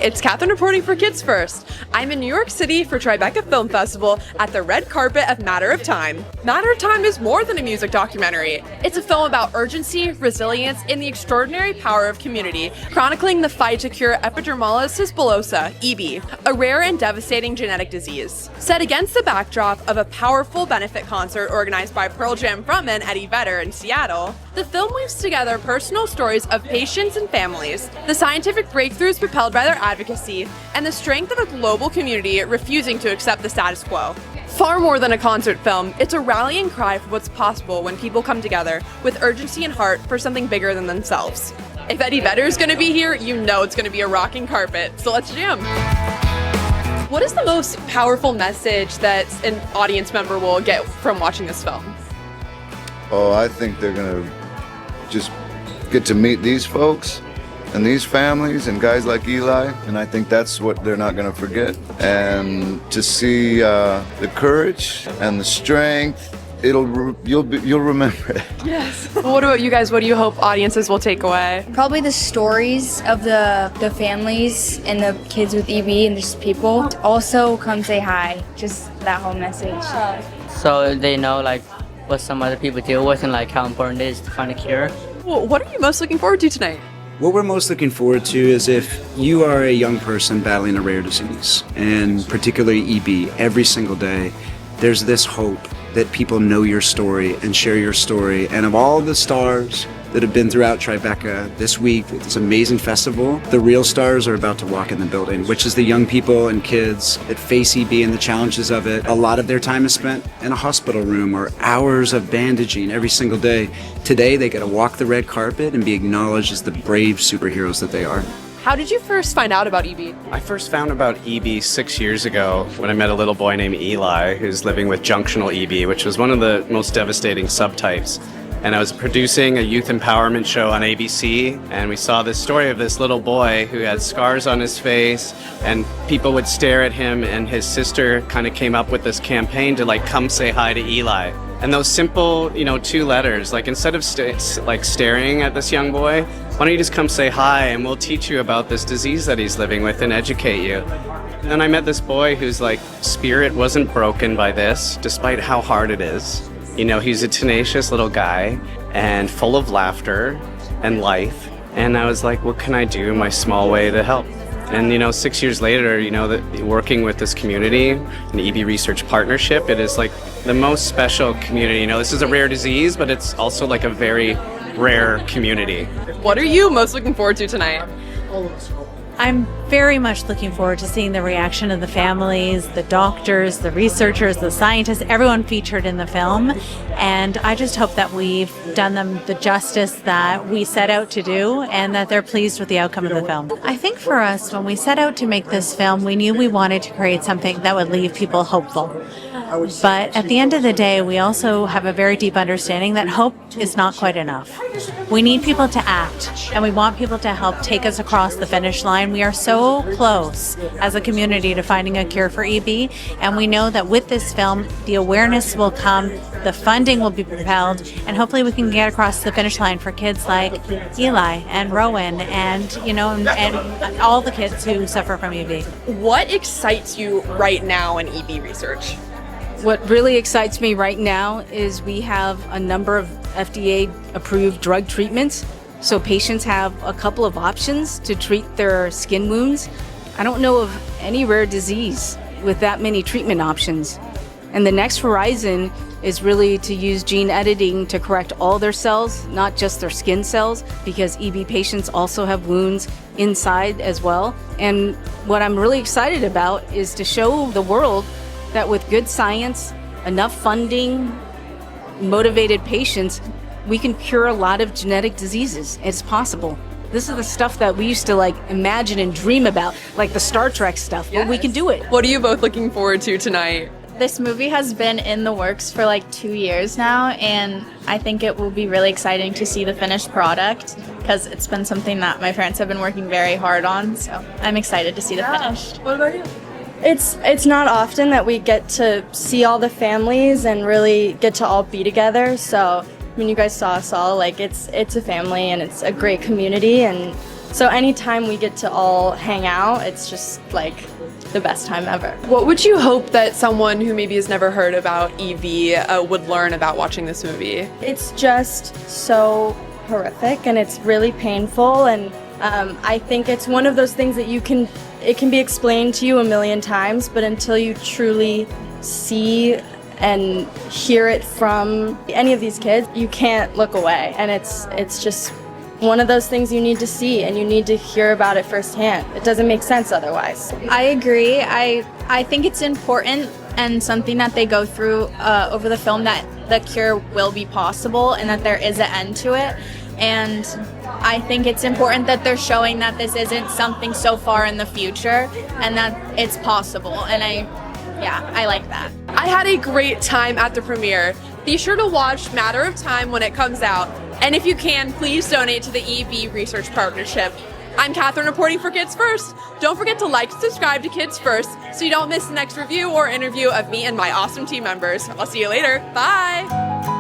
it's Katherine reporting for Kids First. I'm in New York City for Tribeca Film Festival at the red carpet of Matter of Time. Matter of Time is more than a music documentary. It's a film about urgency, resilience, and the extraordinary power of community, chronicling the fight to cure Epidermolysis Bullosa, EB, a rare and devastating genetic disease. Set against the backdrop of a powerful benefit concert organized by Pearl Jam frontman Eddie Vedder in Seattle, the film weaves together personal stories of patients and families, the scientific breakthroughs propelled by their advocacy, and the strength of a global community refusing to accept the status quo. Far more than a concert film, it's a rallying cry for what's possible when people come together with urgency and heart for something bigger than themselves. If Eddie Vedder is going to be here, you know it's going to be a rocking carpet, so let's jam. What is the most powerful message that an audience member will get from watching this film? Oh, I think they're going to just get to meet these folks and these families and guys like Eli, and I think that's what they're not going to forget. And to see the courage and the strength, you'll remember it. Yes. Well, what about you guys? What do you hope audiences will take away? Probably the stories of the families and the kids with EB and just people. Also, come say hi. Just that whole message. So they know like what some other people deal with and like how important it is to find a cure. Well, what are you most looking forward to tonight? What we're most looking forward to is if you are a young person battling a rare disease, and particularly EB, every single day, there's this hope that people know your story and share your story. And of all the stars that have been throughout Tribeca this week, this amazing festival, the real stars are about to walk in the building, which is the young people and kids that face EB and the challenges of it. A lot of their time is spent in a hospital room or hours of bandaging every single day. Today, they get to walk the red carpet and be acknowledged as the brave superheroes that they are. How did you first find out about EB? I first found about EB 6 years ago when I met a little boy named Eli who's living with junctional EB, which was one of the most devastating subtypes. And I was producing a youth empowerment show on ABC, and we saw this story of this little boy who had scars on his face, and people would stare at him, and his sister kind of came up with this campaign to like come say hi to Eli. And those simple, 2 letters, like instead of staring at this young boy, why don't you just come say hi and we'll teach you about this disease that he's living with and educate you. And then I met this boy whose spirit wasn't broken by this, despite how hard it is. He's a tenacious little guy and full of laughter and life. And I was like, what can I do in my small way to help? And 6 years later, that working with this community, an EB research partnership, it is like the most special community. This is a rare disease, but it's also like a very rare community. What are you most looking forward to tonight? I'm very much looking forward to seeing the reaction of the families, the doctors, the researchers, the scientists, everyone featured in the film. And I just hope that we've done them the justice that we set out to do and that they're pleased with the outcome of the film. I think for us, when we set out to make this film, we knew we wanted to create something that would leave people hopeful. But at the end of the day, we also have a very deep understanding that hope is not quite enough. We need people to act, and we want people to help take us across the finish line. We are so close as a community to finding a cure for EB, and we know that with this film, the awareness will come, the funding will be propelled, and hopefully we can get across the finish line for kids like Eli and Rowan and all the kids who suffer from EB. What excites you right now in EB research? What really excites me right now is we have a number of FDA-approved drug treatments, so patients have a couple of options to treat their skin wounds. I don't know of any rare disease with that many treatment options. And the next horizon is really to use gene editing to correct all their cells, not just their skin cells, because EB patients also have wounds inside as well. And what I'm really excited about is to show the world that with good science, enough funding, motivated patients, we can cure a lot of genetic diseases. It's possible. This is the stuff that we used to imagine and dream about, like the Star Trek stuff, but we can do it. What are you both looking forward to tonight? This movie has been in the works for 2 years now, and I think it will be really exciting to see the finished product because it's been something that my parents have been working very hard on, so I'm excited to see the finished. What about you? It's not often that we get to see all the families and really get to all be together. So when you guys saw us all, it's a family and it's a great community, and So anytime we get to all hang out, it's just like the best time ever. What would you hope that someone who maybe has never heard about EB would learn about watching this movie? It's just so horrific and it's really painful, and I think it's one of those things that it can be explained to you a million times, but until you truly see and hear it from any of these kids, you can't look away. And it's just one of those things you need to see and you need to hear about it firsthand. It doesn't make sense otherwise. I agree. I think it's important and something that they go through over the film, that the cure will be possible and that there is an end to it. And I think it's important that they're showing that this isn't something so far in the future and that it's possible. And I like that. I had a great time at the premiere. Be sure to watch Matter of Time when it comes out. And if you can, please donate to the EB Research Partnership. I'm Katherine reporting for Kids First. Don't forget to like and subscribe to Kids First so you don't miss the next review or interview of me and my awesome team members. I'll see you later. Bye.